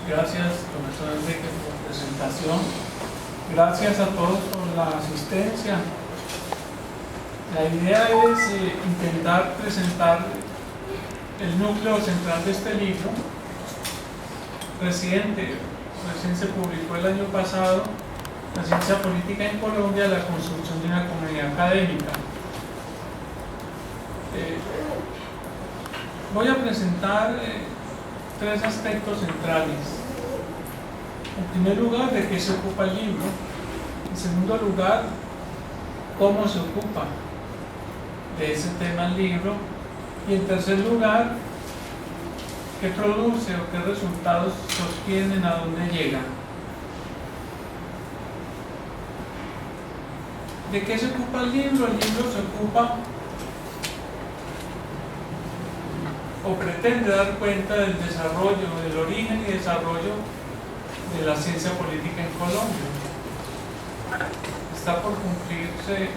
Gracias, profesor Enrique, por la presentación. Gracias a todos por la asistencia. La idea es intentar presentar el núcleo central de este libro. Recién se publicó el año pasado La ciencia política en Colombia, la construcción de una comunidad académica. Voy a presentar tres aspectos centrales. En primer lugar, de qué se ocupa el libro. En segundo lugar, cómo se ocupa de ese tema el libro. Y en tercer lugar, qué produce o qué resultados sostienen, a dónde llega. ¿De qué se ocupa el libro? El libro se ocupa o pretende dar cuenta del desarrollo, del origen y desarrollo de la ciencia política en Colombia. Está por cumplirse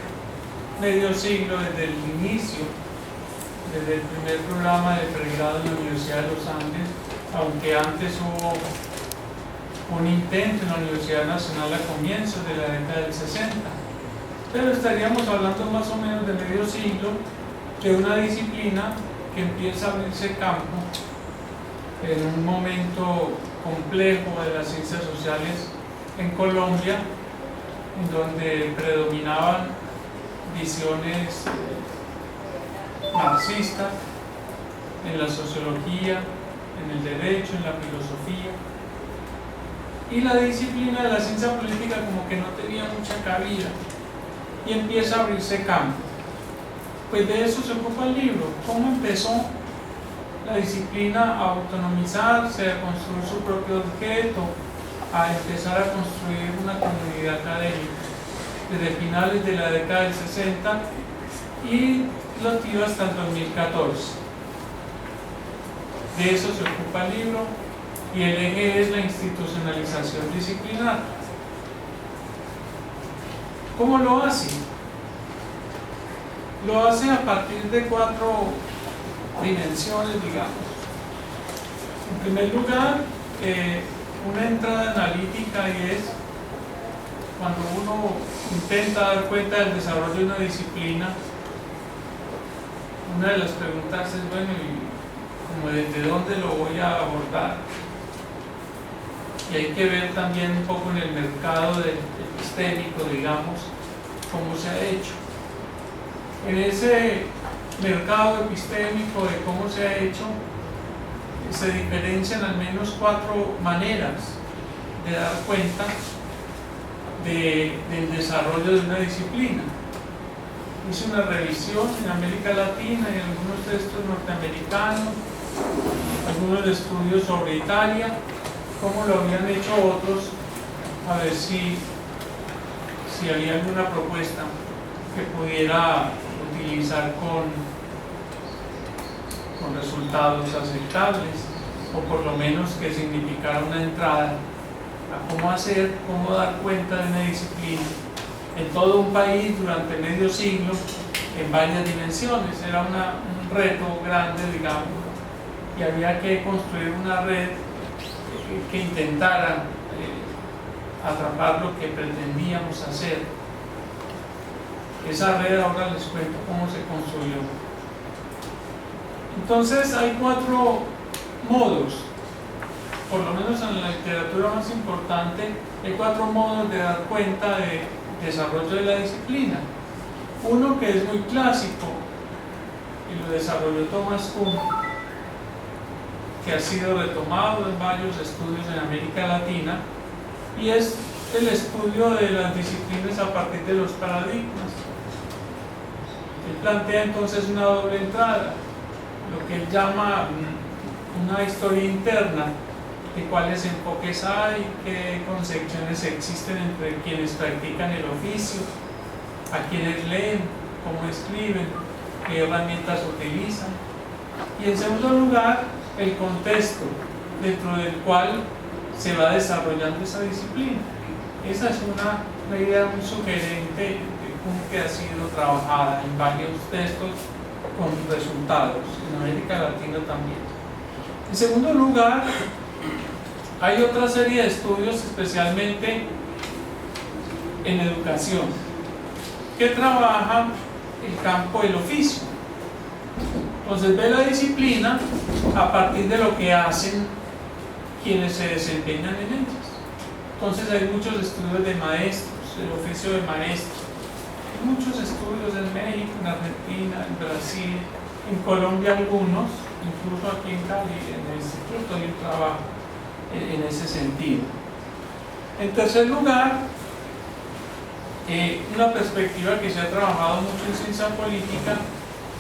medio siglo desde el inicio, desde el primer programa de pregrado en la Universidad de los Andes, aunque antes hubo un intento en la Universidad Nacional a comienzos de la década del 60. Pero estaríamos hablando más o menos de medio siglo de una disciplina que empieza a abrirse campo en un momento complejo de las ciencias sociales en Colombia, en donde predominaban visiones marxistas en la sociología, en el derecho, en la filosofía, y la disciplina de la ciencia política como que no tenía mucha cabida y empieza a abrirse campo. Pues de eso se ocupa el libro. ¿Cómo empezó la disciplina a autonomizarse, a construir su propio objeto, a empezar a construir una comunidad académica desde finales de la década del 60 y relativo hasta el 2014? De eso se ocupa el libro y el eje es la institucionalización disciplinar. ¿Cómo lo hace? Lo hace a partir de 4 dimensiones, digamos. En primer lugar, una entrada analítica, y es cuando uno intenta dar cuenta del desarrollo de una disciplina. Una de las preguntas es, bueno, ¿y como desde dónde lo voy a abordar? Y hay que ver también un poco en el mercado epistémico, digamos, cómo se ha hecho. En ese mercado epistémico de cómo se ha hecho, se diferencian al menos 4 maneras de dar cuenta del desarrollo de una disciplina. Hice una revisión en América Latina y algunos textos norteamericanos, algunos estudios sobre Italia, cómo lo habían hecho otros, a ver si había alguna propuesta que pudiera utilizar con resultados aceptables, o por lo menos que significara una entrada a cómo dar cuenta de una disciplina en todo un país durante medio siglo en varias dimensiones. Era un reto grande, digamos, y había que construir una red que intentara atrapar lo que pretendíamos hacer. Esa red ahora les cuento cómo se construyó. Entonces hay 4 modos, por lo menos en la literatura más importante, hay 4 modos de dar cuenta de desarrollo de la disciplina. Uno que es muy clásico y lo desarrolló Thomas Kuhn, que ha sido retomado en varios estudios en América Latina, y es el estudio de las disciplinas a partir de los paradigmas. Él plantea entonces una doble entrada, lo que él llama una historia interna de cuáles enfoques hay, qué concepciones existen entre quienes practican el oficio, a quienes leen, cómo escriben, qué herramientas utilizan, y en segundo lugar el contexto dentro del cual se va desarrollando esa disciplina. Esa es una idea muy sugerente de cómo que ha sido trabajada en varios textos con resultados, en América Latina también. En segundo lugar, Hay otra serie de estudios, especialmente en educación, que trabajan el campo del oficio. Entonces ve la disciplina a partir de lo que hacen quienes se desempeñan en ellas. Entonces hay muchos estudios de maestros, el oficio de maestro, hay muchos estudios en México, en Argentina, en Brasil, en Colombia algunos, incluso aquí en Cali, en el instituto hay un trabajo en ese sentido. En tercer lugar, una perspectiva que se ha trabajado mucho en ciencia política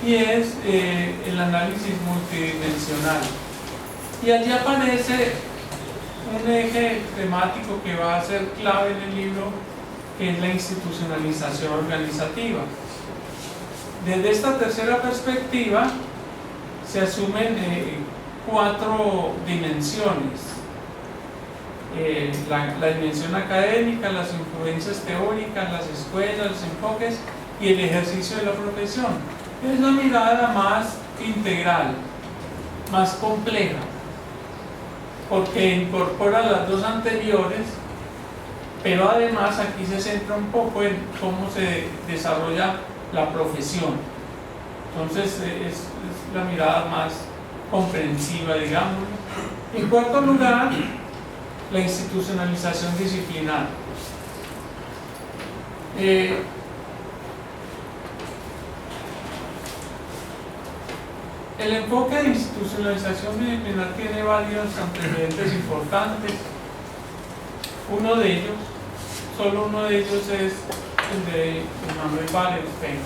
y es el análisis multidimensional. Y allí aparece un eje temático que va a ser clave en el libro, que es la institucionalización organizativa. Desde esta tercera perspectiva se asumen 4 dimensiones. La dimensión académica, las influencias teóricas, las escuelas, los enfoques y el ejercicio de la profesión. Es la mirada más integral, más compleja, porque incorpora las 2 anteriores, pero además aquí se centra un poco en cómo se desarrolla la profesión. Entonces es la mirada más comprensiva, digamos. En cuarto lugar, la institucionalización disciplinar. El enfoque de institucionalización disciplinar tiene varios antecedentes importantes. Uno de ellos, solo uno de ellos, es el de Manuel Wallerstein.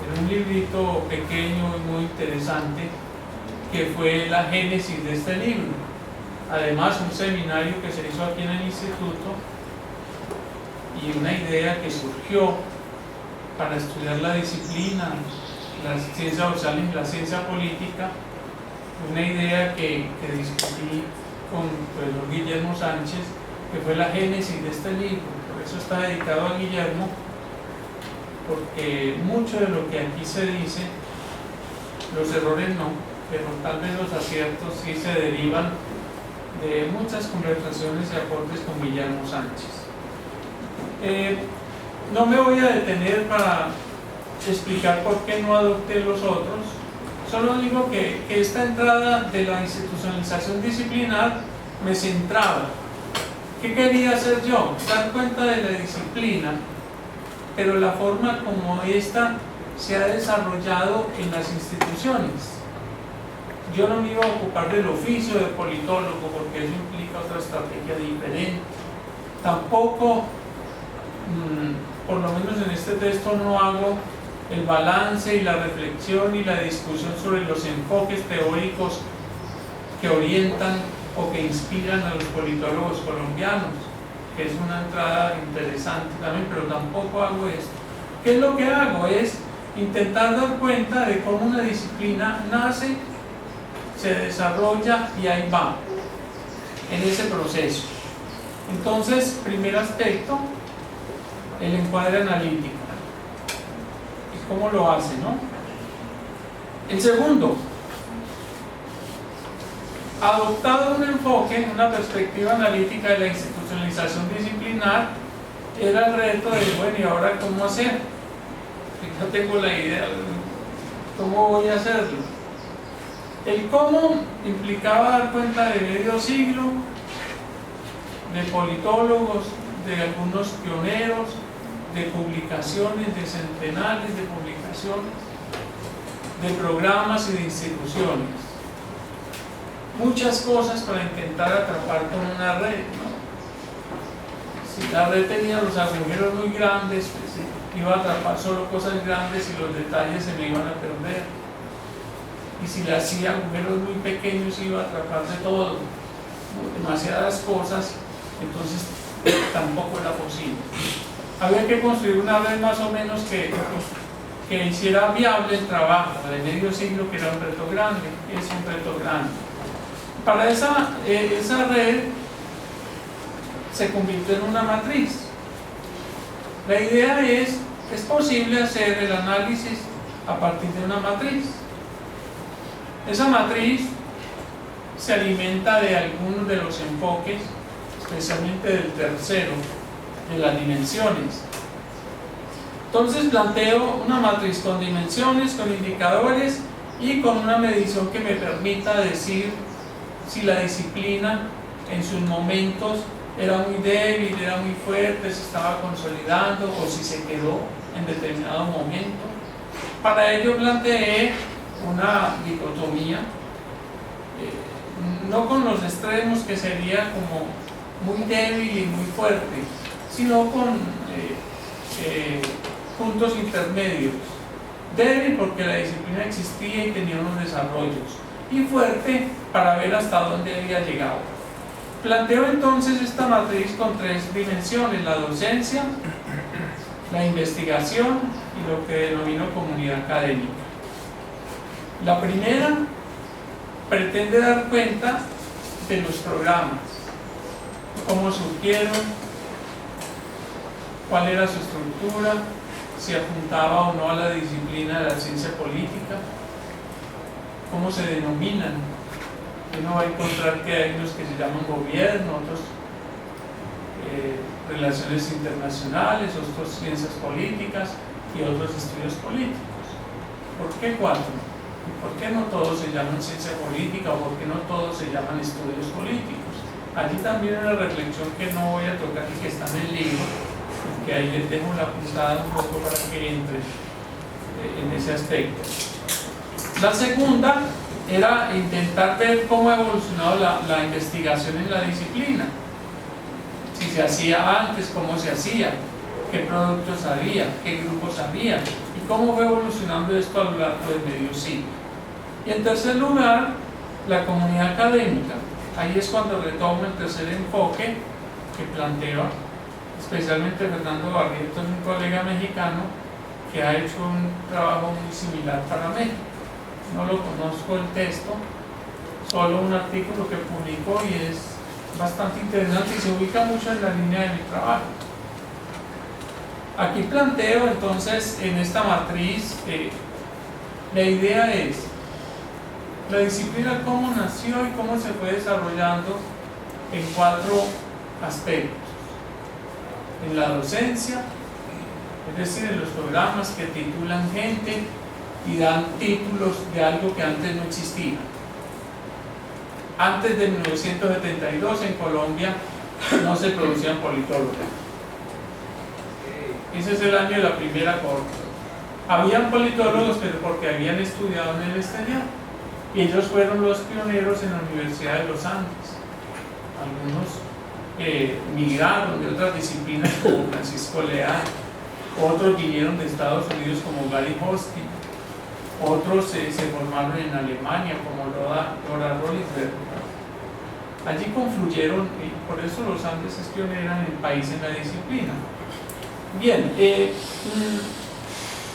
Era un librito pequeño y muy interesante que fue la génesis de este libro. Además, un seminario que se hizo aquí en el instituto y una idea que surgió para estudiar la disciplina, la ciencia social y la ciencia política, una idea que discutí con el profesor Guillermo Sánchez, que fue la génesis de este libro. Por eso está dedicado a Guillermo, porque mucho de lo que aquí se dice, los errores no, pero tal vez los aciertos sí se derivan de muchas conversaciones y aportes con Guillermo Sánchez. No me voy a detener para explicar por qué no adopté los otros, solo digo que esta entrada de la institucionalización disciplinar me centraba. ¿Qué quería hacer yo? Dar cuenta de la disciplina, pero la forma como esta se ha desarrollado en las instituciones. Yo no me iba a ocupar del oficio de politólogo porque eso implica otra estrategia diferente. Tampoco, por lo menos en este texto, no hago el balance y la reflexión y la discusión sobre los enfoques teóricos que orientan o que inspiran a los politólogos colombianos, que es una entrada interesante también, pero tampoco hago esto. ¿Qué es lo que hago? Es intentar dar cuenta de cómo una disciplina nace, se desarrolla y ahí va, en ese proceso. Entonces, primer aspecto, el encuadre analítico. ¿Y cómo lo hace, no? El segundo, adoptado un enfoque, una perspectiva analítica de la institucionalización disciplinar, era el reto de, bueno, ¿y ahora cómo hacer? Ya tengo la idea, ¿cómo voy a hacerlo? El cómo implicaba dar cuenta de medio siglo, de politólogos, de algunos pioneros, de publicaciones, de centenares de publicaciones, de programas y de instituciones. Muchas cosas para intentar atrapar con una red, ¿no? Si la red tenía los agujeros muy grandes, pues iba a atrapar solo cosas grandes y los detalles se me iban a perder. Y si le hacía agujeros muy pequeños iba a atrapar de todo, demasiadas cosas, entonces tampoco era posible. Había que construir una red más o menos que hiciera viable el trabajo de medio siglo, que era un reto grande, es un reto grande. Para esa red se convirtió en una matriz. La idea es posible hacer el análisis a partir de una matriz. Esa matriz se alimenta de algunos de los enfoques, especialmente del tercero, de las dimensiones. Entonces planteo una matriz con dimensiones, con indicadores y con una medición que me permita decir si la disciplina en sus momentos era muy débil, era muy fuerte, se estaba consolidando o si se quedó en determinado momento. Para ello planteé una dicotomía, no con los extremos que sería como muy débil y muy fuerte, sino con puntos intermedios. Débil porque la disciplina existía y tenía unos desarrollos, y fuerte para ver hasta dónde había llegado. Planteo entonces esta matriz con tres dimensiones: la docencia, la investigación y lo que denomino comunidad académica. La primera pretende dar cuenta de los programas, cómo surgieron, cuál era su estructura, si apuntaba o no a la disciplina de la ciencia política, cómo se denominan. Uno va a encontrar que hay unos que se llaman gobierno, otros relaciones internacionales, otros ciencias políticas y otros estudios políticos. ¿Por qué cuatro? ¿Por qué no todos se llaman ciencia política o por qué no todos se llaman estudios políticos? Allí también hay una reflexión que no voy a tocar y que está en el libro, que ahí les dejo la puntada un poco para que entre en ese aspecto. La segunda era intentar ver cómo ha evolucionado la investigación en la disciplina. Si se hacía antes, cómo se hacía, qué productos había, qué grupos había y cómo fue evolucionando esto a lo largo del medio siglo. Y en tercer lugar, la comunidad académica. Ahí es cuando retomo el tercer enfoque que plantea especialmente Fernando Barrientos, un colega mexicano que ha hecho un trabajo muy similar para México. No lo conozco el texto, solo un artículo que publicó y es bastante interesante y se ubica mucho en la línea de mi trabajo. Aquí planteo entonces en esta matriz, la idea es la disciplina cómo nació y cómo se fue desarrollando en cuatro aspectos: en la docencia, es decir, en los programas que titulan gente y dan títulos de algo que antes no existía. Antes de 1972 en Colombia no se producían politólogos. Ese es el año de la primera corte. Habían politólogos, pero porque habían estudiado en el exterior. Y ellos fueron los pioneros en la Universidad de los Andes. Algunos migraron de otras disciplinas como Francisco Leal, otros vinieron de Estados Unidos como Gary Hoskin, otros se formaron en Alemania como Dora Rolisberg. Allí confluyeron y por eso los Andes es pionera en el país en la disciplina. Bien,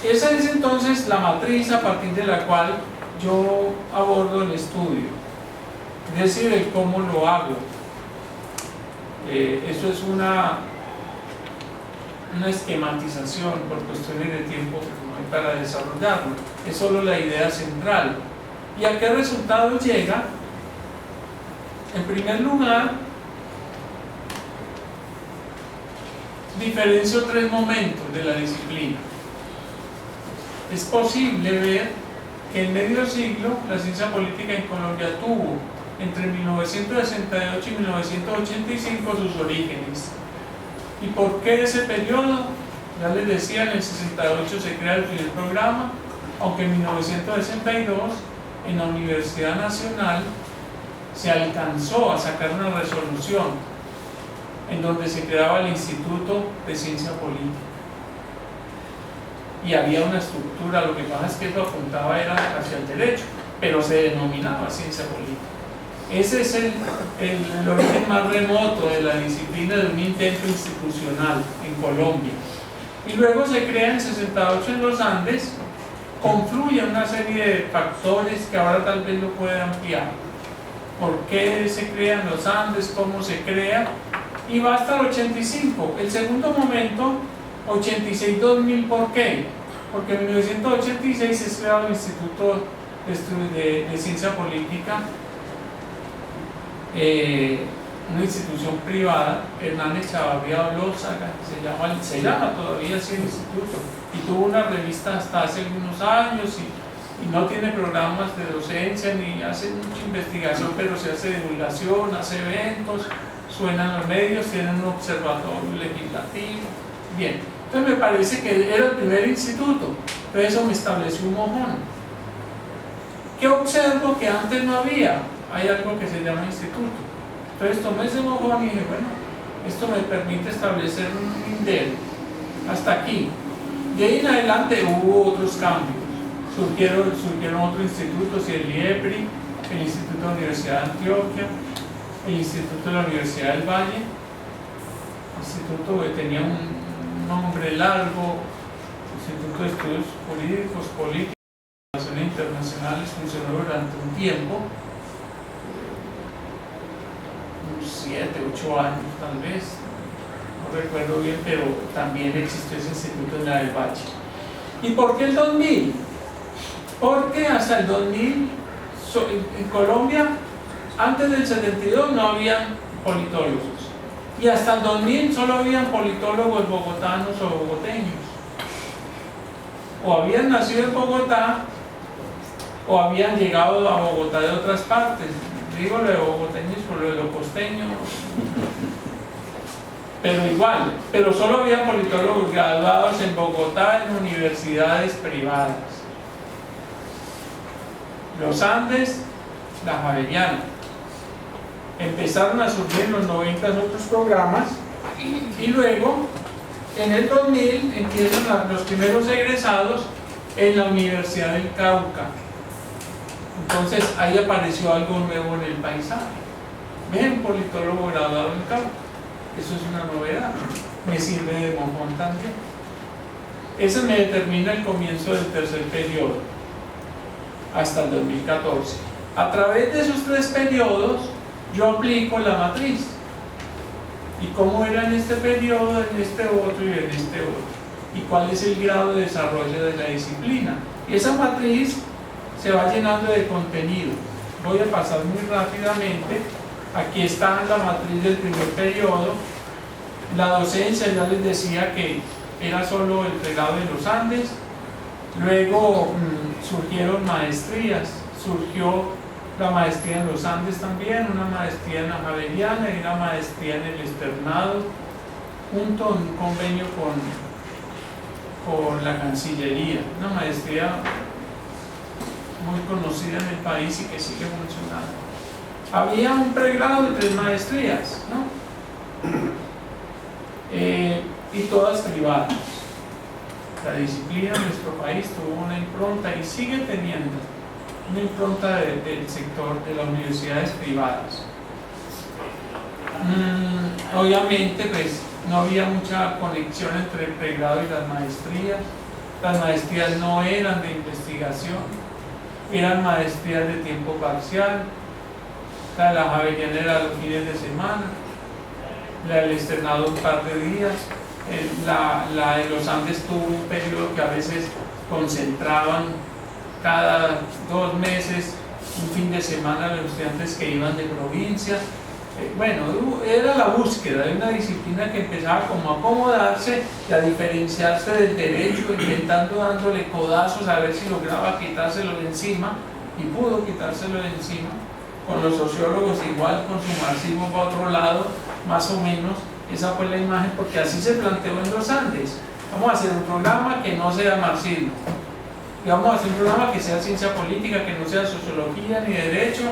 esa es entonces la matriz a partir de la cual yo abordo el estudio, es decir, el cómo lo hago. Eso es una esquematización por cuestiones de tiempo para desarrollarlo, es solo la idea central. ¿Y a qué resultado llega? En primer lugar, diferencio tres momentos de la disciplina. Es posible ver que en medio siglo la ciencia política en Colombia tuvo entre 1968 y 1985 sus orígenes. ¿Y por qué ese periodo? Ya les decía, en el 68 se crea el primer programa, aunque en 1962 en la Universidad Nacional se alcanzó a sacar una resolución en donde se creaba el Instituto de Ciencia Política. Y había una estructura, lo que pasa es que eso apuntaba era hacia el derecho, pero se denominaba ciencia política. Ese es el origen más remoto de la disciplina de un intento institucional en Colombia. Y luego se crea en 68 en los Andes, confluye una serie de factores que ahora tal vez lo pueda ampliar. ¿Por qué se crea en los Andes? ¿Cómo se crea? Y va hasta el 85. El segundo momento, 86-2000, ¿por qué? Porque en 1986 se crea el Instituto de Ciencia Política una institución privada, Hernán Echavarría Olózaga, se llama todavía así el instituto, y tuvo una revista hasta hace algunos años, y no tiene programas de docencia ni hace mucha investigación, pero se hace divulgación, hace eventos, suenan los medios, tienen un observatorio legislativo. Bien, entonces me parece que era el primer instituto, entonces eso me estableció un mojón. ¿Qué observo que antes no había? Hay algo que se llama instituto. Entonces tomé ese mojón y dije, bueno, esto me permite establecer un INDER hasta aquí. De ahí en adelante hubo otros cambios. Surgieron otros institutos, el IEPRI, el Instituto de la Universidad de Antioquia, el Instituto de la Universidad del Valle, instituto que tenía un nombre largo, Instituto de Estudios Jurídicos, Políticos y Relaciones Internacionales, funcionó durante un tiempo, unos 7, 8 años tal vez, no recuerdo bien, pero también existió ese instituto en la del Valle. ¿Y por qué el 2000? Porque hasta el 2000 en Colombia, antes del 72 no habían politólogos, y hasta el 2000 solo habían politólogos bogotanos o bogoteños, o habían nacido en Bogotá o habían llegado a Bogotá de otras partes. Digo lo de bogoteños por lo de lo costeño, pero igual, pero solo había politólogos graduados en Bogotá en universidades privadas. Los Andes, la Javeriana. Empezaron a surgir en los 90 otros programas, y luego en el 2000 empiezan los primeros egresados en la Universidad del Cauca. Entonces ahí apareció algo nuevo en el paisaje. Ven, politólogo graduado en Cauca, eso es una novedad, me sirve de mojón también. Ese me determina el comienzo del tercer periodo hasta el 2014. A través de esos 3 periodos yo aplico la matriz, y cómo era en este periodo, en este otro y en este otro, y cuál es el grado de desarrollo de la disciplina. Y esa matriz se va llenando de contenido. Voy a pasar muy rápidamente. Aquí está la matriz del primer periodo. La docencia, ya les decía que era solo el pregrado de los Andes. Luego surgieron maestrías, surgió la maestría en los Andes también, una maestría en la Javeriana y una maestría en el externado, junto a un convenio con la Cancillería, una maestría muy conocida en el país y que sigue funcionando. Había un pregrado de 3 maestrías, ¿no? Y todas privadas. La disciplina en nuestro país tuvo una impronta y sigue teniendo una impronta del sector de las universidades privadas. Obviamente pues no había mucha conexión entre el pregrado y las maestrías no eran de investigación, eran maestrías de tiempo parcial. La Javeriana era los fines de semana, la del externado un par de días, la de los Andes tuvo un periodo que a veces concentraban cada 2 meses un fin de semana a los estudiantes que iban de provincia. Bueno, era la búsqueda de una disciplina que empezaba como a acomodarse y a diferenciarse del derecho, intentando dándole codazos a ver si lograba quitárselo de encima, y pudo quitárselo de encima. Con los sociólogos igual, con su marxismo para otro lado, más o menos. Esa fue la imagen, porque así se planteó en los Andes. Vamos a hacer un programa que no sea marxismo, y vamos a hacer un programa que sea ciencia política, que no sea sociología ni derecho,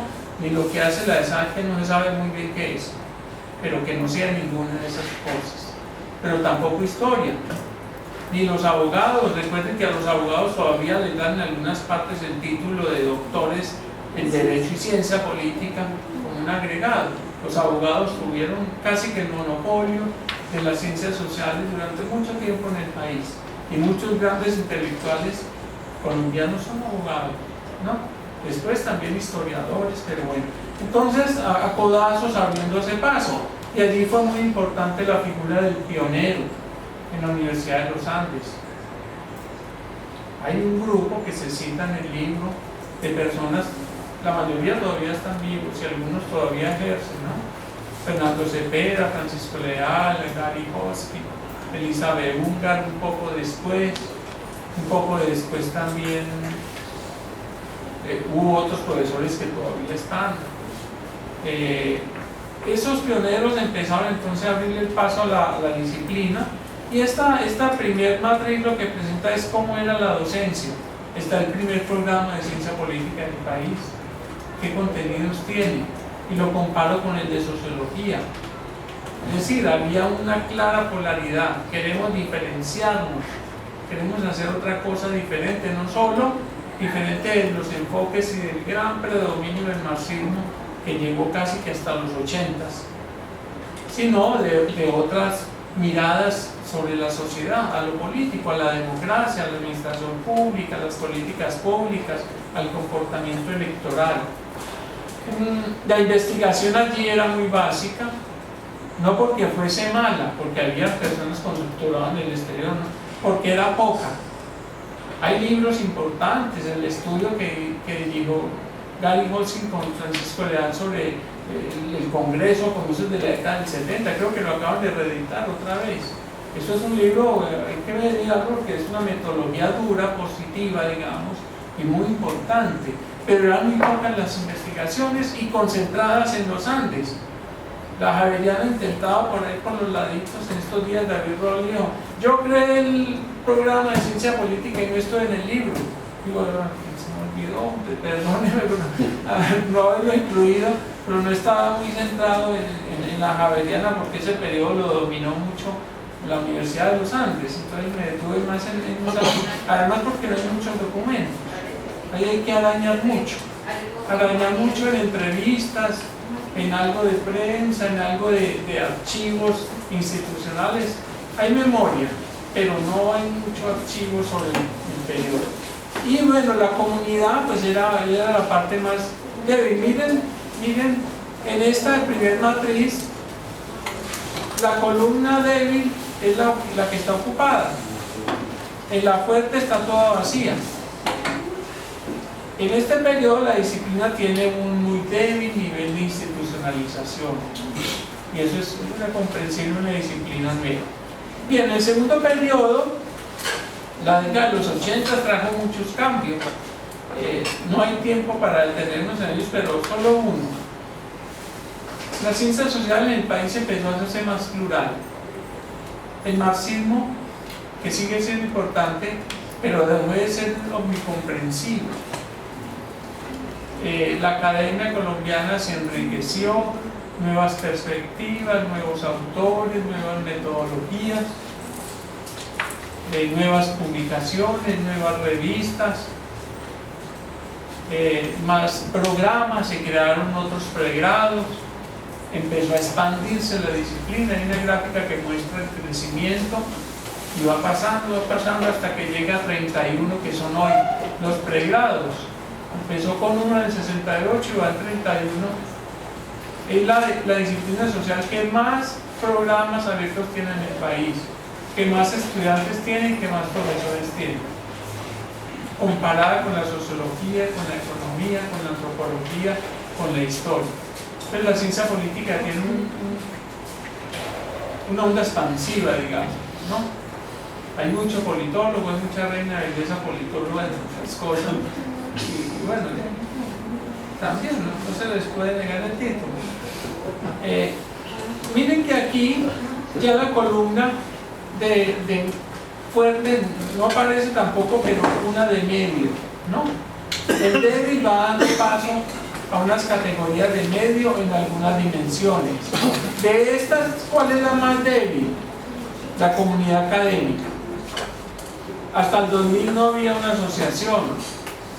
ni lo que hace la ESAC, que no se sabe muy bien qué es, pero que no sea ninguna de esas cosas, pero tampoco historia, ni los abogados. Recuerden que a los abogados todavía les dan en algunas partes el título de doctores en derecho y ciencia política como un agregado. Los abogados tuvieron casi que el monopolio de las ciencias sociales durante mucho tiempo en el país, y muchos grandes intelectuales colombianos son abogados, ¿no? Después también historiadores, pero bueno. Entonces, a codazos abriéndose paso, y allí fue muy importante la figura del pionero en la Universidad de los Andes. Hay un grupo que se cita en el libro de personas la mayoría todavía están vivos y algunos todavía ejercen, ¿no? Fernando Cepeda, Francisco Leal, Gary Hoskin, Elizabeth Ungar un poco después también hubo otros profesores que todavía están. Esos pioneros empezaron entonces a abrirle el paso a la disciplina, y esta primer matriz lo que presenta es cómo era la docencia. Está el primer programa de ciencia política del país, qué contenidos tiene, y lo comparo con el de sociología. Es decir, había una clara polaridad, queremos diferenciarnos, queremos hacer otra cosa diferente, no solo diferente de los enfoques y del gran predominio del marxismo que llegó casi que hasta los 80s, sino de otras miradas sobre la sociedad, a lo político, a la democracia, a la administración pública, a las políticas públicas, al comportamiento electoral. La investigación allí era muy básica, no porque fuese mala, porque había personas con doctorado en el exterior, no, porque era poca. Hay libros importantes, el estudio que dirigió Gary Hoskin con Francisco Leal sobre el Congreso, comienzos de la década del 70, creo que lo acaban de reeditar otra vez. Eso es un libro, hay que verlo porque es una metodología dura, positiva, digamos, y muy importante, pero eran muy pocas las investigaciones y concentradas en los Andes. La Javeriana intentaba poner por los laditos en estos días. David Roll dijo: yo creé el programa de ciencia política y no estoy en el libro. Digo, se me olvidó, perdóneme por no haberlo incluido, pero no estaba muy centrado en la Javeriana porque ese periodo lo dominó mucho la Universidad de los Andes, entonces me detuve más además porque no hay muchos documentos, ahí hay que arañar mucho en entrevistas, en algo de prensa, en algo de archivos institucionales. Hay memoria, pero no hay mucho archivo sobre el periodo. Y bueno, la comunidad pues era la parte más débil. Miren, en esta primer matriz, la columna débil es la que está ocupada, en la fuerte está toda vacía. En este periodo la disciplina tiene un muy débil nivel de institucionalización, y eso es una comprensión de una disciplina nueva. Bien, en el segundo periodo, la década de los 80 trajo muchos cambios. No hay tiempo para detenernos en ellos, pero solo uno. La ciencia social en el país empezó a hacerse más plural. El marxismo, que sigue siendo importante, pero dejó de ser omnicomprensible. La academia colombiana se enriqueció, nuevas perspectivas, nuevos autores, nuevas metodologías, nuevas publicaciones, nuevas revistas, más programas, se crearon otros pregrados, empezó a expandirse la disciplina. Hay una gráfica que muestra el crecimiento y va pasando hasta que llega a 31 que son hoy los pregrados. Empezó con uno en el 68 y va al 31. Es la disciplina social que más programas abiertos tiene en el país, que más estudiantes tiene y que más profesores tiene, comparada con la sociología, con la economía, con la antropología, con la historia. Entonces la ciencia política tiene una onda expansiva, digamos, ¿no? Hay mucho politólogo, hay mucha reina de belleza politóloga de muchas cosas, y bueno, también no se les puede negar el título. Miren que aquí ya la columna de fuerte no aparece tampoco, pero una de medio, ¿no? El débil va dando paso a unas categorías de medio en algunas dimensiones. De estas, ¿cuál es la más débil? La comunidad académica. Hasta el 2000 no había una asociación,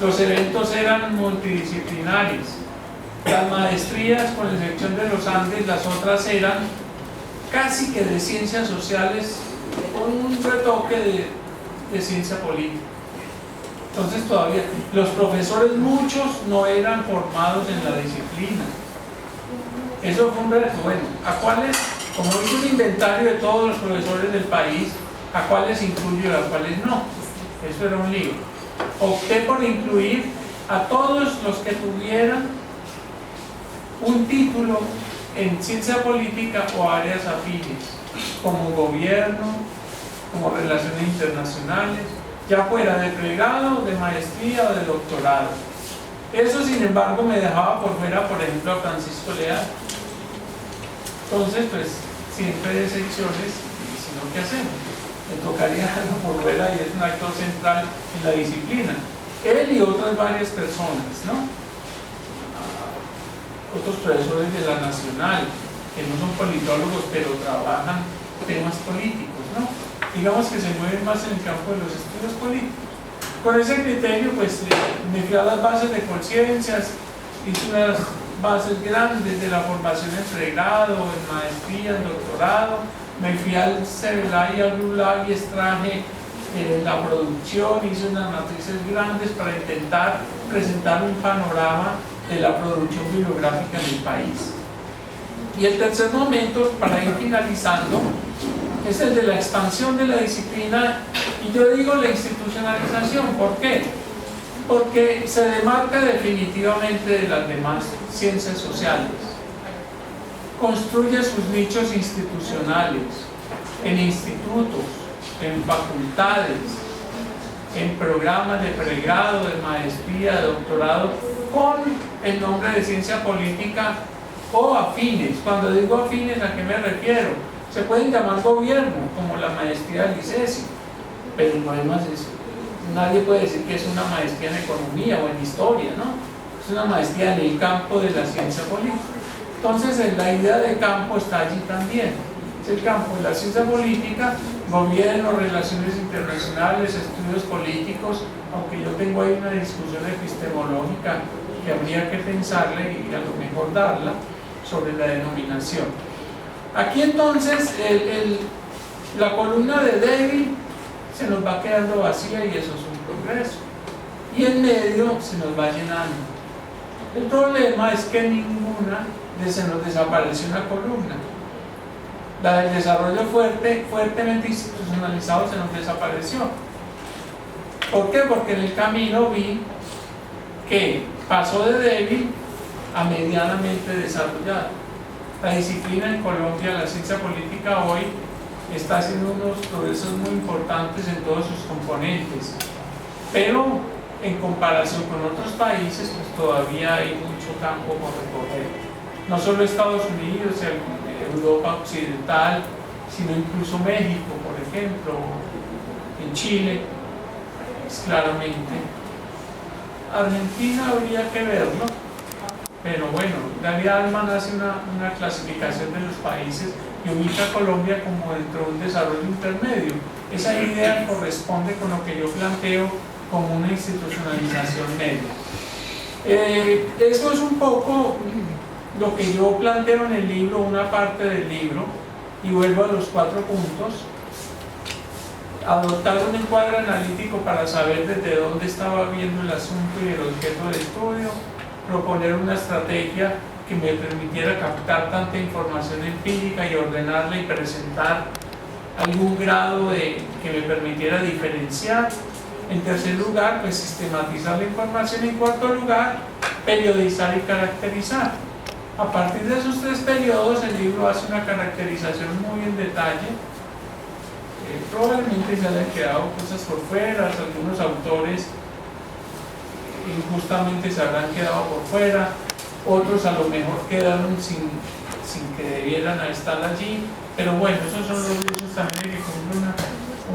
los eventos eran multidisciplinarios, las maestrías, con excepción de los Andes, las otras eran casi que de ciencias sociales con un retoque de ciencia política. Entonces todavía los profesores, muchos no eran formados en la disciplina. Eso fue un reto. Bueno, ¿a cuáles? Como hice un inventario de todos los profesores del país, ¿a cuáles incluyo y a cuáles no? Eso era un lío. Opté por incluir a todos los que tuvieran un título en ciencia política o áreas afines, como gobierno, como relaciones internacionales, ya fuera de pregrado, de maestría o de doctorado. Eso, sin embargo, me dejaba por fuera, por ejemplo, a Francisco Leal. Entonces, pues, siempre hay excepciones, y si no, ¿qué hacemos? Me tocaría dejarlo por fuera y es un actor central en la disciplina. Él y otras varias personas, ¿no? Otros profesores de la Nacional, que no son politólogos, pero trabajan temas políticos, ¿no? Digamos que se mueven más en el campo de los estudios políticos. Con ese criterio, pues, me fui a las bases de conciencias, hice unas bases grandes de la formación en pregrado, en maestría, en doctorado, me fui al CEBELA y al RULA y extraje la producción, hice unas matrices grandes para intentar presentar un panorama de la producción bibliográfica en el país. Y el tercer momento, para ir finalizando, es el de la expansión de la disciplina, y yo digo la institucionalización. ¿Por qué? Porque se demarca definitivamente de las demás ciencias sociales, construye sus nichos institucionales en institutos, en facultades, en programas de pregrado, de maestría, de doctorado, con el nombre de ciencia política o afines. Cuando digo afines, ¿a qué me refiero? Se pueden llamar gobierno, como la maestría del ICESI, pero no hay más eso. Nadie puede decir que es una maestría en economía o en historia, ¿no? Es una maestría en el campo de la ciencia política. Entonces, la idea de campo está allí también. Es el campo de la ciencia política, gobierno, relaciones internacionales, estudios políticos, aunque yo tengo ahí una discusión epistemológica que habría que pensarle y a lo mejor darla sobre la denominación. Aquí entonces la columna de David se nos va quedando vacía y eso es un progreso. Y en medio se nos va llenando. El problema es que ninguna se nos desapareció una columna. La del desarrollo fuertemente institucionalizado se nos desapareció. ¿Por qué? Porque en el camino vi que pasó de débil a medianamente desarrollado. La disciplina en Colombia, la ciencia política hoy, está haciendo unos progresos muy importantes en todos sus componentes, pero en comparación con otros países, pues todavía hay mucho campo por recorrer. No solo Estados Unidos, Europa Occidental, sino incluso México, por ejemplo, en Chile, claramente. Argentina habría que verlo, pero bueno, David Altman hace una clasificación de los países y ubica a Colombia como dentro de un desarrollo intermedio. Esa idea corresponde con lo que yo planteo como una institucionalización media. Eso es un poco lo que yo planteo en el libro, una parte del libro, y vuelvo a los 4 puntos. Adoptar un encuadre analítico para saber desde dónde estaba viendo el asunto y el objeto de estudio, proponer una estrategia que me permitiera captar tanta información empírica y ordenarla y presentar algún grado que me permitiera diferenciar. En tercer lugar, pues sistematizar la información. En cuarto lugar, periodizar y caracterizar. A partir de esos 3 periodos, el libro hace una caracterización muy en detalle. Probablemente se hayan quedado cosas por fuera, algunos autores injustamente se habrán quedado por fuera, otros a lo mejor quedaron sin que debieran estar allí, pero bueno, esos son los usos también que cumplen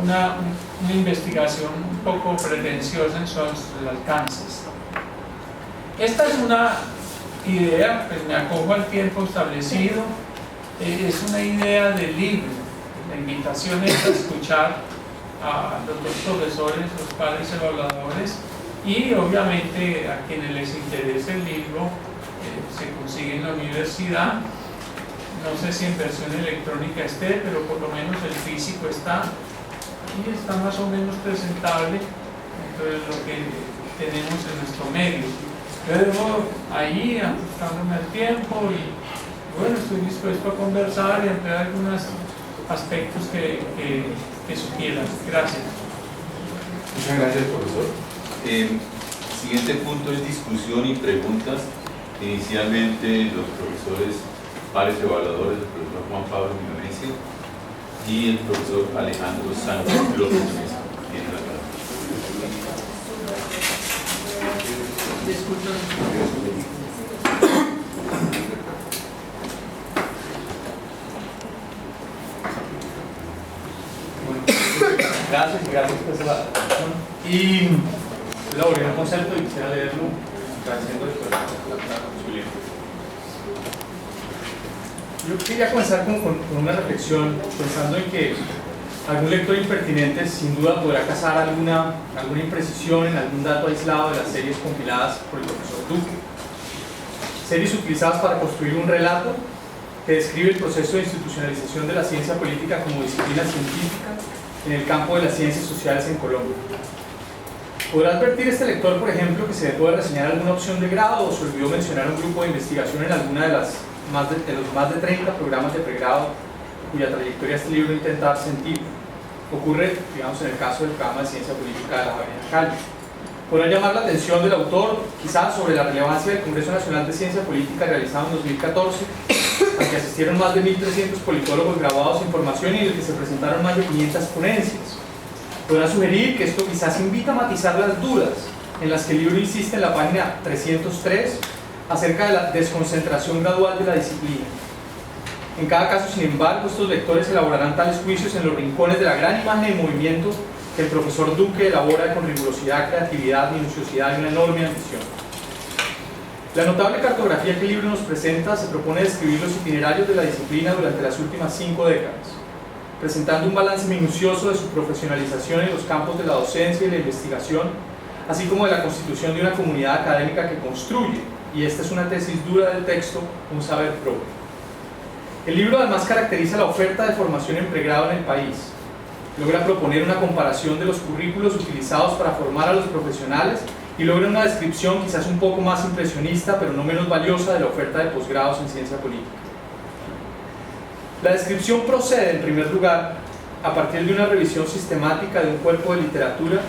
una investigación un poco pretenciosa en sus alcances. Esta es una idea, pues me acojo al tiempo establecido, es una idea del libro. La invitación es a escuchar a los 2 profesores, los padres evaluadores, y obviamente a quienes les interese el libro se consigue en la universidad. No sé si en versión electrónica esté, pero por lo menos el físico está y está más o menos presentable dentro de lo que tenemos en nuestro medio. Yo debo ahí ajustándome al tiempo y bueno, estoy dispuesto a conversar y a ampliar algunos aspectos que sugieran. Gracias. Muchas gracias, profesor. siguiente punto es discusión y preguntas. Inicialmente los profesores pares evaluadores, el profesor Juan Pablo Milanese y el profesor Alejandro Sánchez López Mesa. Tiene la palabra. Gracias por esa atención. Y elaboré un concepto y quisiera leerlo agradeciendo después la posibilidad. Yo quería comenzar con una reflexión, pensando en que algún lector impertinente sin duda podrá cazar alguna imprecisión en algún dato aislado de las series compiladas por el profesor Duque. Series utilizadas para construir un relato que describe el proceso de institucionalización de la ciencia política como disciplina científica en el campo de las ciencias sociales en Colombia. Podrá advertir este lector, por ejemplo, que se dejó de reseñar alguna opción de grado o se olvidó mencionar un grupo de investigación en alguna de los más de 30 programas de pregrado cuya trayectoria este libro intenta dar sentido. Ocurre, digamos, en el caso del programa de ciencia política de la Javeriana Cali. Podrá llamar la atención del autor, quizás, sobre la relevancia del Congreso Nacional de Ciencia Política realizado en 2014, al que asistieron más de 1.300 politólogos graduados en formación y en el que se presentaron más de 500 ponencias. Podrá sugerir que esto quizás invita a matizar las dudas en las que el libro insiste en la página 303 acerca de la desconcentración gradual de la disciplina. En cada caso, sin embargo, estos lectores elaborarán tales juicios en los rincones de la gran imagen de movimiento que el profesor Duque elabora con rigurosidad, creatividad, minuciosidad y una enorme ambición. La notable cartografía que el libro nos presenta se propone describir los itinerarios de la disciplina durante las últimas 5 décadas, presentando un balance minucioso de su profesionalización en los campos de la docencia y la investigación, así como de la constitución de una comunidad académica que construye, y esta es una tesis dura del texto, un saber propio. El libro además caracteriza la oferta de formación en pregrado en el país. Logra proponer una comparación de los currículos utilizados para formar a los profesionales y logra una descripción quizás un poco más impresionista, pero no menos valiosa, de la oferta de posgrados en ciencia política. La descripción procede, en primer lugar, a partir de una revisión sistemática de un cuerpo de literatura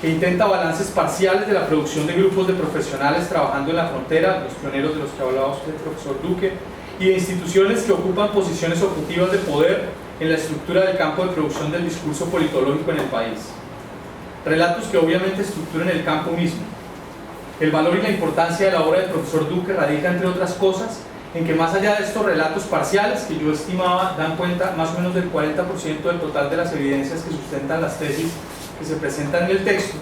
que intenta balances parciales de la producción de grupos de profesionales trabajando en la frontera, los pioneros de los que hablaba usted, profesor Duque, y de instituciones que ocupan posiciones objetivas de poder en la estructura del campo de producción del discurso politológico en el país. Relatos que obviamente estructuran el campo mismo. El valor y la importancia de la obra del profesor Duque radica, entre otras cosas, en que más allá de estos relatos parciales, que yo estimaba dan cuenta más o menos del 40% del total de las evidencias que sustentan las tesis que se presentan en el texto,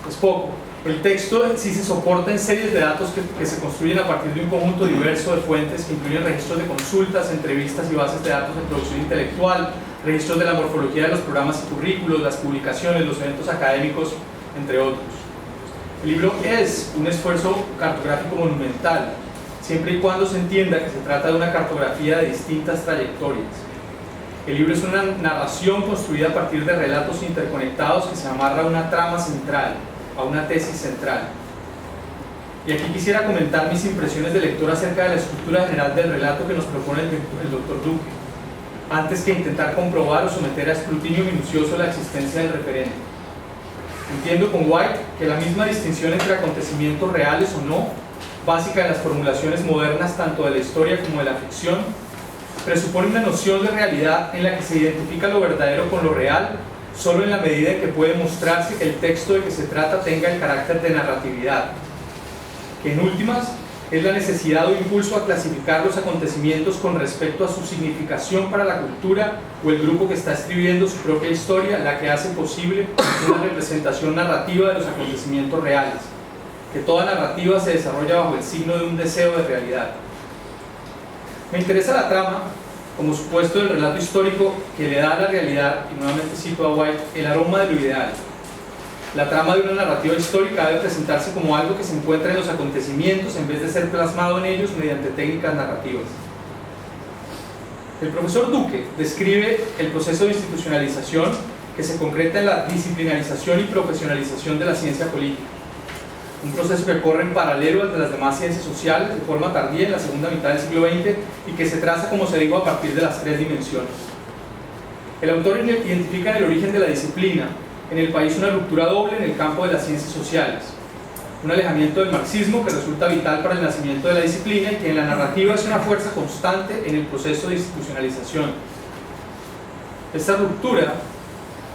es poco. El texto sí se soporta en series de datos que se construyen a partir de un conjunto diverso de fuentes que incluyen registros de consultas, entrevistas y bases de datos de producción intelectual, registros de la morfología de los programas y currículos, las publicaciones, los eventos académicos, entre otros. El libro es un esfuerzo cartográfico monumental, siempre y cuando se entienda que se trata de una cartografía de distintas trayectorias. El libro es una narración construida a partir de relatos interconectados que se amarra a una trama central, a una tesis central. Y aquí quisiera comentar mis impresiones de lector acerca de la estructura general del relato que nos propone el doctor Duque, antes que intentar comprobar o someter a escrutinio minucioso la existencia del referente. Entiendo con White que la misma distinción entre acontecimientos reales o no, básica en las formulaciones modernas tanto de la historia como de la ficción, presupone una noción de realidad en la que se identifica lo verdadero con lo real, solo en la medida en que puede mostrarse que el texto de que se trata tenga el carácter de narratividad, que en últimas es la necesidad o impulso a clasificar los acontecimientos con respecto a su significación para la cultura o el grupo que está escribiendo su propia historia, la que hace posible una representación narrativa de los acontecimientos reales, que toda narrativa se desarrolla bajo el signo de un deseo de realidad. Me interesa la trama como supuesto del relato histórico que le da a la realidad, y nuevamente cito a White, el aroma de lo ideal. La trama de una narrativa histórica debe presentarse como algo que se encuentra en los acontecimientos en vez de ser plasmado en ellos mediante técnicas narrativas. El profesor Duque describe el proceso de institucionalización que se concreta en la disciplinarización y profesionalización de la ciencia política, un proceso que corre en paralelo al de las demás ciencias sociales de forma tardía en la segunda mitad del siglo XX y que se traza, como se dijo, a partir de las 3 dimensiones. El autor identifica en el origen de la disciplina en el país una ruptura doble en el campo de las ciencias sociales, un alejamiento del marxismo que resulta vital para el nacimiento de la disciplina y que en la narrativa es una fuerza constante en el proceso de institucionalización. Esta ruptura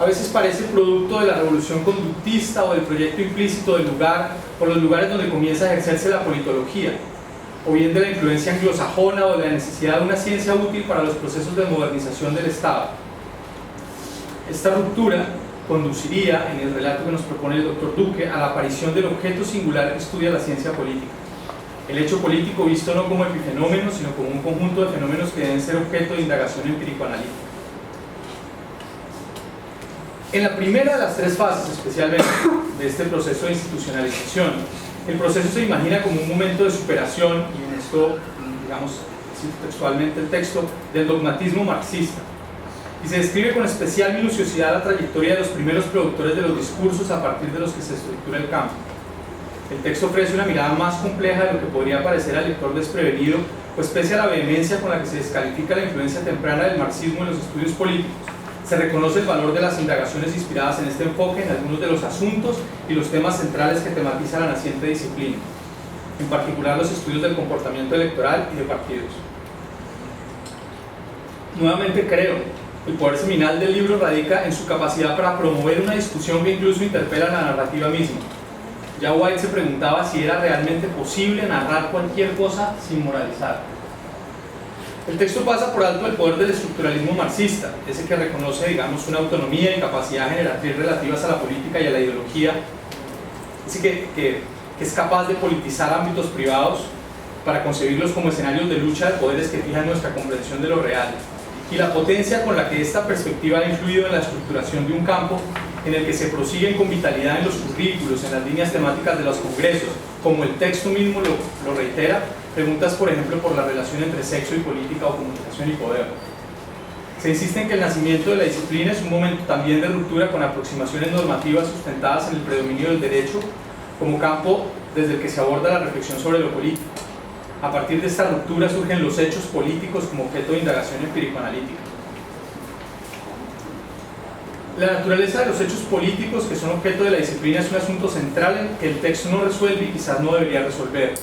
a veces parece producto de la revolución conductista o del proyecto implícito del lugar o los lugares donde comienza a ejercerse la politología, o bien de la influencia anglosajona o de la necesidad de una ciencia útil para los procesos de modernización del Estado. Esta ruptura conduciría, en el relato que nos propone el Dr. Duque, a la aparición del objeto singular que estudia la ciencia política. El hecho político visto no como epifenómeno, sino como un conjunto de fenómenos que deben ser objeto de indagación empírico-analítica. En la primera de las tres fases, especialmente, de este proceso de institucionalización, el proceso se imagina como un momento de superación, y en esto, digamos, textualmente el texto, del dogmatismo marxista. Y se describe con especial minuciosidad la trayectoria de los primeros productores de los discursos a partir de los que se estructura el campo. El texto ofrece una mirada más compleja de lo que podría parecer al lector desprevenido, pues pese a la vehemencia con la que se descalifica la influencia temprana del marxismo en los estudios políticos, se reconoce el valor de las indagaciones inspiradas en este enfoque en algunos de los asuntos y los temas centrales que tematiza la naciente disciplina, en particular los estudios del comportamiento electoral y de partidos. Nuevamente creo, el poder seminal del libro radica en su capacidad para promover una discusión que incluso interpela la narrativa misma. Ya White se preguntaba si era realmente posible narrar cualquier cosa sin moralizar. El texto pasa por alto el poder del estructuralismo marxista, ese que reconoce, digamos, una autonomía y capacidad generatriz relativas a la política y a la ideología, ese que es capaz de politizar ámbitos privados para concebirlos como escenarios de lucha de poderes que fijan nuestra comprensión de lo real, y la potencia con la que esta perspectiva ha influido en la estructuración de un campo en el que se prosiguen con vitalidad en los currículos, en las líneas temáticas de los congresos, como el texto mismo lo reitera, preguntas, por ejemplo, por la relación entre sexo y política o comunicación y poder. Se insiste en que el nacimiento de la disciplina es un momento también de ruptura con aproximaciones normativas sustentadas en el predominio del derecho como campo desde el que se aborda la reflexión sobre lo político. A partir de esta ruptura surgen los hechos políticos como objeto de indagación empírico-analítica. La naturaleza de los hechos políticos que son objeto de la disciplina es un asunto central que el texto no resuelve y quizás no debería resolver.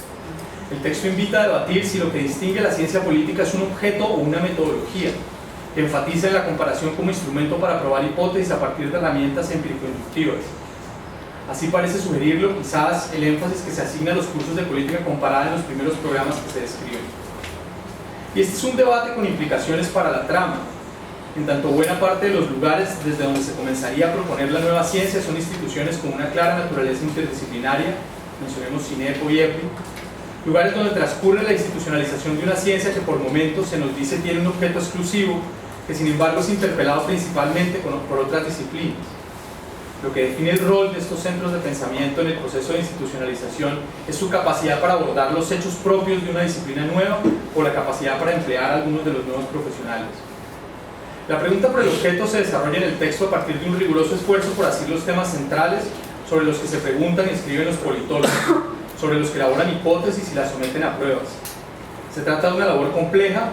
El texto invita a debatir si lo que distingue la ciencia política es un objeto o una metodología, que enfatiza en la comparación como instrumento para probar hipótesis a partir de herramientas empírico-inductivas. Así parece sugerirlo quizás el énfasis que se asigna a los cursos de política comparada en los primeros programas que se describen. Y este es un debate con implicaciones para la trama, en tanto buena parte de los lugares desde donde se comenzaría a proponer la nueva ciencia son instituciones con una clara naturaleza interdisciplinaria, mencionemos CINEPO y EPI, lugares donde transcurre la institucionalización de una ciencia que por momentos se nos dice tiene un objeto exclusivo, que sin embargo es interpelado principalmente por otras disciplinas. Lo que define el rol de estos centros de pensamiento en el proceso de institucionalización es su capacidad para abordar los hechos propios de una disciplina nueva o la capacidad para emplear a algunos de los nuevos profesionales. La pregunta por el objeto se desarrolla en el texto a partir de un riguroso esfuerzo por asir los temas centrales sobre los que se preguntan y escriben los politólogos, sobre los que elaboran hipótesis y las someten a pruebas. Se trata de una labor compleja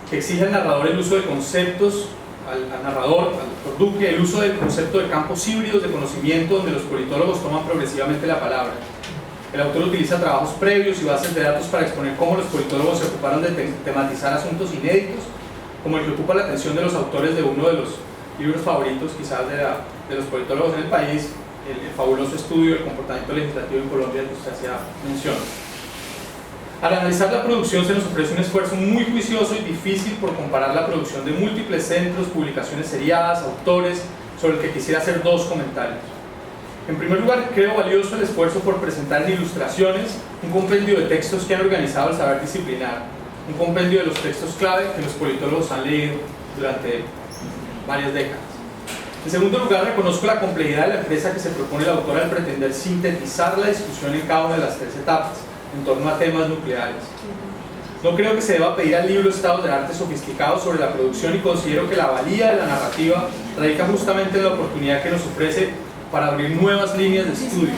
que exige al narrador el uso de conceptos, al doctor Duque, el uso del concepto de campos híbridos de conocimiento donde los politólogos toman progresivamente la palabra. El autor utiliza trabajos previos y bases de datos para exponer cómo los politólogos se ocuparon de tematizar asuntos inéditos, como el que ocupa la atención de los autores de uno de los libros favoritos quizás de los politólogos en el país, el fabuloso estudio del comportamiento legislativo en Colombia al que usted hacía mención. Al analizar la producción se nos ofrece un esfuerzo muy juicioso y difícil por comparar la producción de múltiples centros, publicaciones seriadas, autores, sobre el que quisiera hacer dos comentarios. En primer lugar, creo valioso el esfuerzo por presentar en ilustraciones un compendio de textos que han organizado el saber disciplinar, un compendio de los textos clave que los politólogos han leído durante varias décadas. En segundo lugar, reconozco la complejidad de la empresa que se propone el autor al pretender sintetizar la discusión en cada una de las tres etapas, en torno a temas nucleares. No creo que se deba pedir al libro estados de arte sofisticados sobre la producción y considero que la valía de la narrativa radica justamente en la oportunidad que nos ofrece para abrir nuevas líneas de estudio.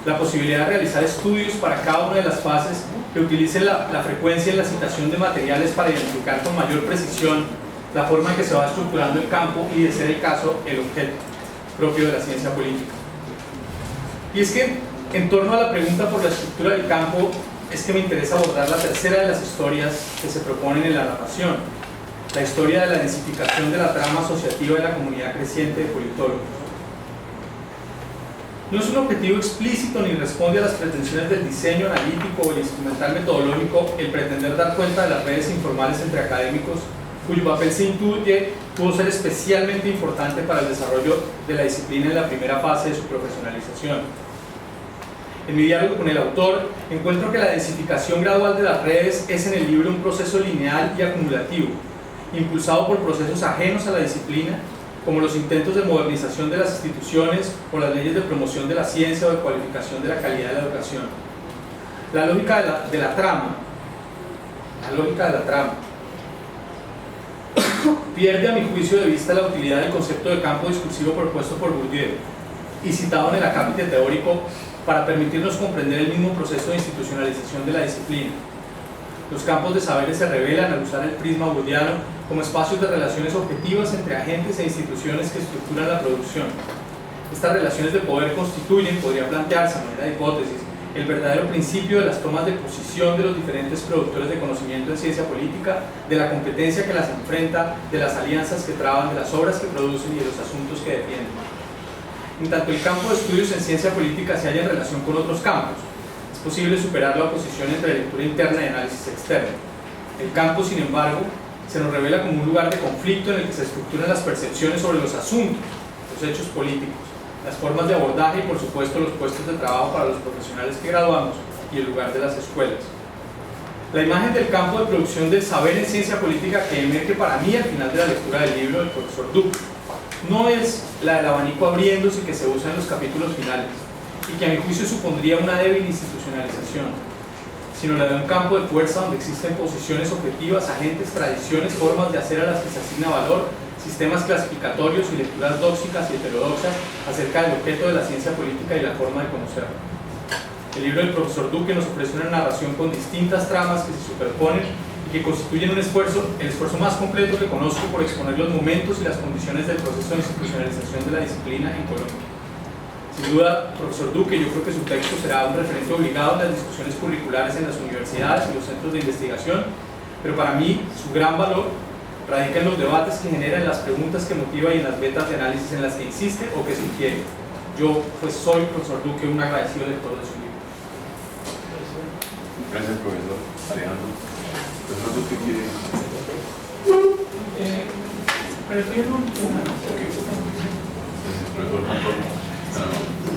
La posibilidad de realizar estudios para cada una de las fases que utilicen la frecuencia en la citación de materiales para identificar con mayor precisión la forma en que se va estructurando el campo y, de ser el caso, el objeto. propio de la ciencia política. Y es que, en torno a la pregunta por la estructura del campo, es que me interesa abordar la tercera de las historias que se proponen en la narración, la historia de la densificación de la trama asociativa en la comunidad creciente de politólogos. No es un objetivo explícito ni responde a las pretensiones del diseño analítico o el instrumental metodológico el pretender dar cuenta de las redes informales entre académicos, cuyo papel se intuye pudo ser especialmente importante para el desarrollo de la disciplina en la primera fase de su profesionalización. En mi diálogo con el autor, encuentro que la densificación gradual de las redes es en el libro un proceso lineal y acumulativo, impulsado por procesos ajenos a la disciplina, como los intentos de modernización de las instituciones o las leyes de promoción de la ciencia o de cualificación de la calidad de la educación. La lógica de la trama pierde a mi juicio de vista la utilidad del concepto de campo discursivo propuesto por Bourdieu y citado en el acápite teórico para permitirnos comprender el mismo proceso de institucionalización de la disciplina. Los campos de saberes se revelan al usar el prisma bourdiano como espacios de relaciones objetivas entre agentes e instituciones que estructuran la producción. Estas relaciones de poder constituyen, podría plantearse a manera de hipótesis, el verdadero principio de las tomas de posición de los diferentes productores de conocimiento en ciencia política, de la competencia que las enfrenta, de las alianzas que traban, de las obras que producen y de los asuntos que defienden. En tanto el campo de estudios en ciencia política se halla en relación con otros campos, es posible superar la oposición entre lectura interna y análisis externo. El campo, sin embargo, se nos revela como un lugar de conflicto en el que se estructuran las percepciones sobre los asuntos, los hechos políticos, las formas de abordaje y, por supuesto, los puestos de trabajo para los profesionales que graduamos y el lugar de las escuelas. La imagen del campo de producción del saber en ciencia política que emerge para mí al final de la lectura del libro del profesor Duque no es la del abanico abriéndose que se usa en los capítulos finales y que a mi juicio supondría una débil institucionalización, sino la de un campo de fuerza donde existen posiciones objetivas, agentes, tradiciones, formas de hacer a las que se asigna valor, sistemas clasificatorios y lecturas dóxicas y heterodoxas acerca del objeto de la ciencia política y la forma de conocerlo. El libro del profesor Duque nos ofrece una narración con distintas tramas que se superponen y que constituyen el esfuerzo más completo que conozco por exponer los momentos y las condiciones del proceso de institucionalización de la disciplina en Colombia. Sin duda, profesor Duque, yo creo que su texto será un referente obligado en las discusiones curriculares en las universidades y los centros de investigación, pero para mí su gran valor radica en los debates que genera, en las preguntas que motiva y en las metas de análisis en las que insiste o que sugiere. Yo, pues, soy, profesor Duque, un agradecido lector de su libro. Gracias, profesor Alejandro. ¿Profesor Duque quiere? Prefiero una. Gracias, profesor Juan Pablo.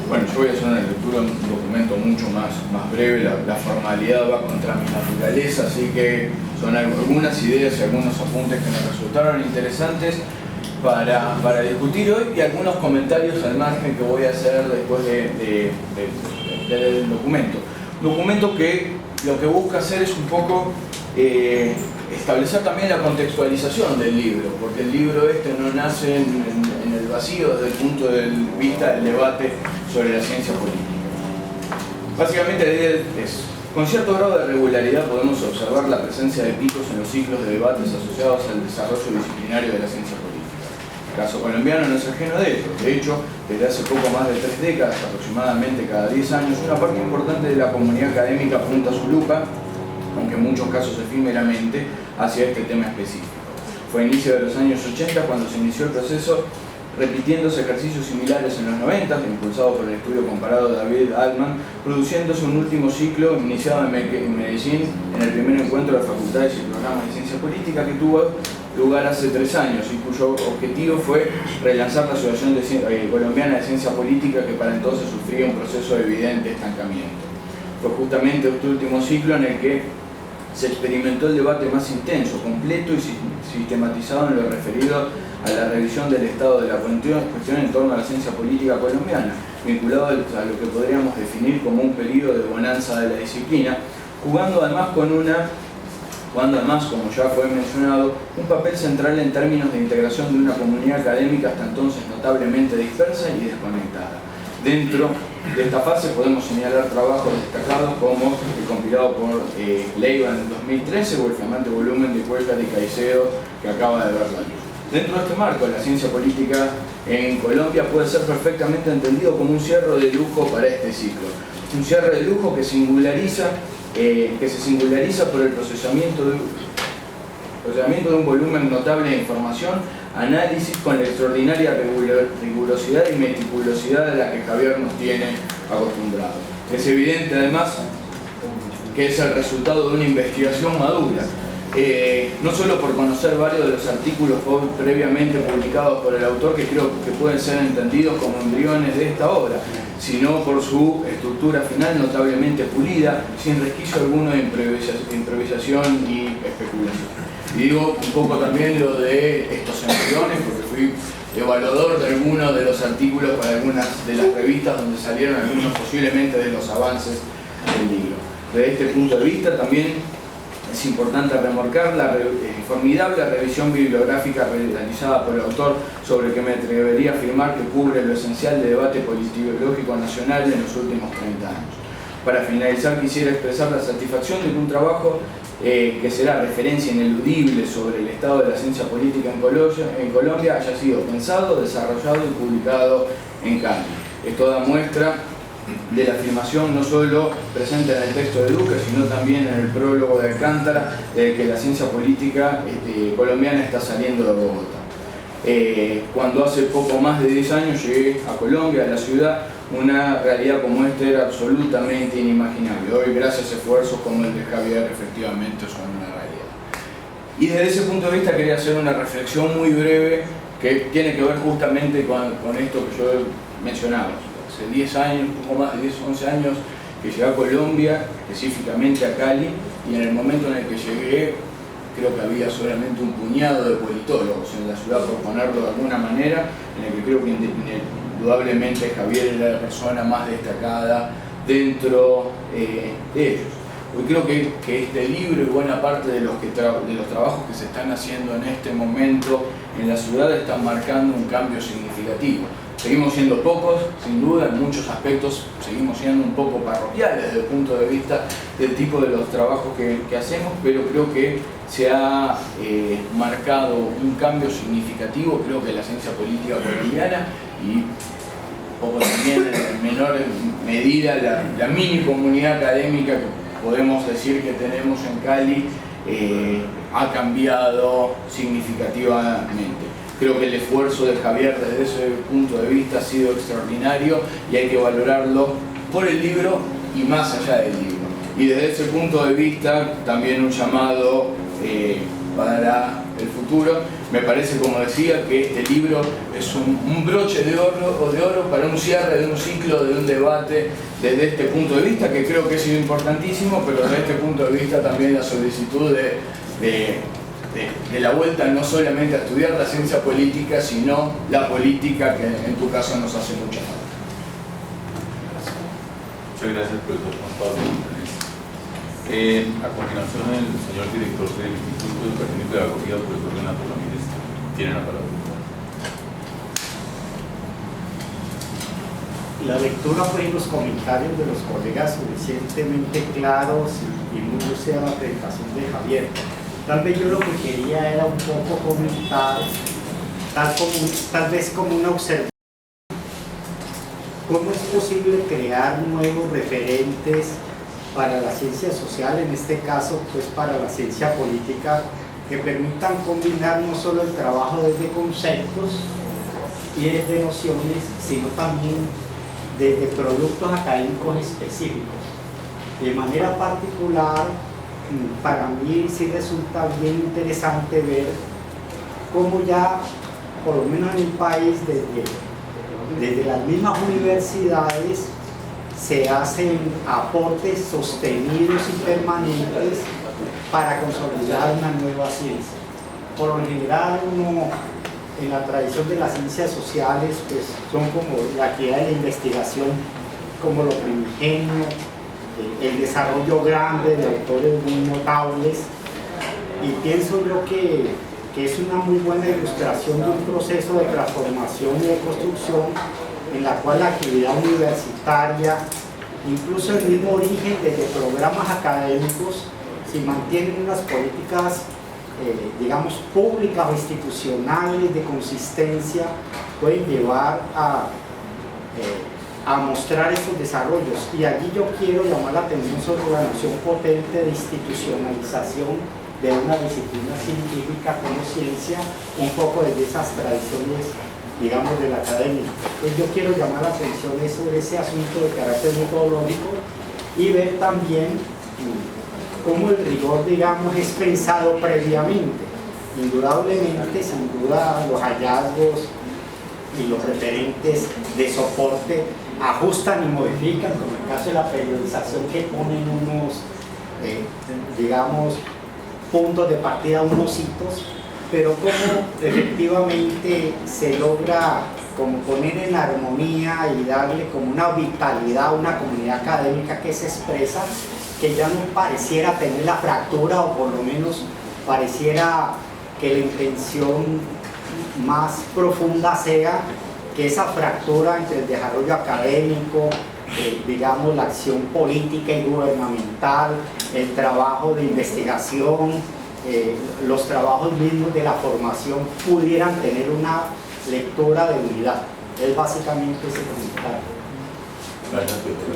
Bueno, yo voy a hacer una lectura, un documento mucho más breve. La formalidad va contra mi naturaleza, así que son algunas ideas y algunos apuntes que me resultaron interesantes para discutir hoy y algunos comentarios al margen que voy a hacer después del documento. Un documento que lo que busca hacer es un poco establecer también la contextualización del libro, porque el libro no nace en el vacío desde el punto de vista del debate sobre la ciencia política. Básicamente la idea es, con cierto grado de regularidad podemos observar la presencia de picos en los ciclos de debates asociados al desarrollo disciplinario de la ciencia política. El caso colombiano no es ajeno de ello. De hecho, desde hace poco más de 3 décadas, aproximadamente cada 10 años, una parte importante de la comunidad académica apunta su lupa, aunque en muchos casos efímeramente, hacia este tema específico. Fue a inicio de los años 80 cuando se inició el proceso, repitiéndose ejercicios similares en los 90, impulsado por el estudio comparado de David Altman, produciéndose un último ciclo iniciado en Medellín en el primer encuentro de facultades y programas de ciencia política que tuvo lugar hace 3 años y cuyo objetivo fue relanzar la Asociación Colombiana de Ciencia Política, que para entonces sufría un proceso de evidente estancamiento. Fue justamente este último ciclo en el que se experimentó el debate más intenso, completo y sistematizado en lo referido a la revisión del estado de la cuestión en torno a la ciencia política colombiana, vinculado a lo que podríamos definir como un periodo de bonanza de la disciplina, jugando además, como ya fue mencionado, un papel central en términos de integración de una comunidad académica hasta entonces notablemente dispersa y desconectada. Dentro de esta fase podemos señalar trabajos destacados como el compilado por Leiva en 2013 o el flamante volumen de Cuellar y Caicedo que acaba de ver la luz. Dentro de este marco, la ciencia política en Colombia puede ser perfectamente entendido como un cierre de lujo para este ciclo. Un cierre de lujo que se singulariza por el procesamiento de un volumen notable de información, análisis con la extraordinaria rigurosidad y meticulosidad a la que Javier nos tiene acostumbrados. Es evidente además que es el resultado de una investigación madura, no solo por conocer varios de los artículos previamente publicados por el autor, que creo que pueden ser entendidos como embriones de esta obra, sino por su estructura final notablemente pulida, sin resquicio alguno de improvisación y especulación. Y digo un poco también lo de estos embriones, porque fui evaluador de algunos de los artículos para algunas de las revistas donde salieron algunos posiblemente de los avances del libro. Desde este punto de vista también es importante remarcar la formidable revisión bibliográfica realizada por el autor, sobre que me atrevería a afirmar que cubre lo esencial del debate politológico nacional en los últimos 30 años. Para finalizar, quisiera expresar la satisfacción de que un trabajo que será referencia ineludible sobre el estado de la ciencia política en Colombia haya sido pensado, desarrollado y publicado en Cali. Esto da muestra de la afirmación no solo presente en el texto de Duque, sino también en el prólogo de Alcántara, de que la ciencia política colombiana está saliendo de Bogotá. Cuando hace poco más de 10 años llegué a Colombia, a la ciudad, una realidad como esta era absolutamente inimaginable. Hoy, gracias a esfuerzos como el de Javier, efectivamente son una realidad. Y desde ese punto de vista quería hacer una reflexión muy breve que tiene que ver justamente con esto que yo mencionaba. Hace 10 años, un poco más de 10, 11 años que llegué a Colombia, específicamente a Cali, y en el momento en el que llegué creo que había solamente un puñado de politólogos en la ciudad, por ponerlo de alguna manera, en el que creo que indudablemente Javier era la persona más destacada dentro de ellos. Hoy creo que este libro y buena parte de los trabajos que se están haciendo en este momento en la ciudad están marcando un cambio significativo. Seguimos siendo pocos, sin duda, en muchos aspectos seguimos siendo un poco parroquiales desde el punto de vista del tipo de los trabajos que hacemos, pero creo que se ha marcado un cambio significativo, creo que la ciencia política colombiana y un poco también en menor medida la mini comunidad académica que podemos decir que tenemos en Cali ha cambiado significativamente. Creo que el esfuerzo de Javier desde ese punto de vista ha sido extraordinario y hay que valorarlo por el libro y más allá del libro. Y desde ese punto de vista también un llamado para el futuro. Me parece, como decía, que este libro es un broche de oro para un cierre de un ciclo, de un debate desde este punto de vista, que creo que ha sido importantísimo, pero desde este punto de vista también la solicitud de la vuelta no solamente a estudiar la ciencia política, sino la política que en tu caso nos hace mucha falta. Muchas gracias, profesor Juan Pablo. A continuación, el señor director del Instituto de Educación y Pedagogía, profesor Renato Ramírez, tiene la palabra. La lectura y los comentarios de los colegas suficientemente claros y muy lúcida la presentación de Javier. Tal vez yo lo que quería era un poco comentar, tal vez como una observación, cómo es posible crear nuevos referentes para la ciencia social, en este caso pues para la ciencia política, que permitan combinar no solo el trabajo desde conceptos y desde nociones, sino también desde productos académicos específicos. De manera particular, para mí sí resulta bien interesante ver cómo ya, por lo menos en el país, desde las mismas universidades se hacen aportes sostenidos y permanentes para consolidar una nueva ciencia. Por lo general, uno en la tradición de las ciencias sociales pues son como la actividad de la investigación como lo primigenio, el desarrollo grande de autores muy notables, y pienso yo que es una muy buena ilustración de un proceso de transformación y de construcción en la cual la actividad universitaria, incluso el mismo origen desde programas académicos, si mantienen unas políticas digamos, públicas o institucionales de consistencia pueden llevar a mostrar estos desarrollos. Y allí yo quiero llamar la atención sobre la noción potente de institucionalización de una disciplina científica como ciencia, un poco desde esas tradiciones, digamos, de la academia. Entonces yo quiero llamar la atención sobre ese asunto de carácter metodológico y ver también cómo el rigor, digamos, es pensado previamente. Indudablemente, sin duda, los hallazgos y los referentes de soporte ajustan y modifican, como en el caso de la periodización, que ponen unos, digamos, puntos de partida, unos hitos, pero cómo efectivamente se logra como poner en armonía y darle como una vitalidad a una comunidad académica que se expresa, que ya no pareciera tener la fractura, o por lo menos pareciera que la intención más profunda sea que esa fractura entre el desarrollo académico, digamos, la acción política y gubernamental, el trabajo de investigación, los trabajos mismos de la formación pudieran tener una lectura de unidad. Es básicamente ese comentario. Gracias, doctor.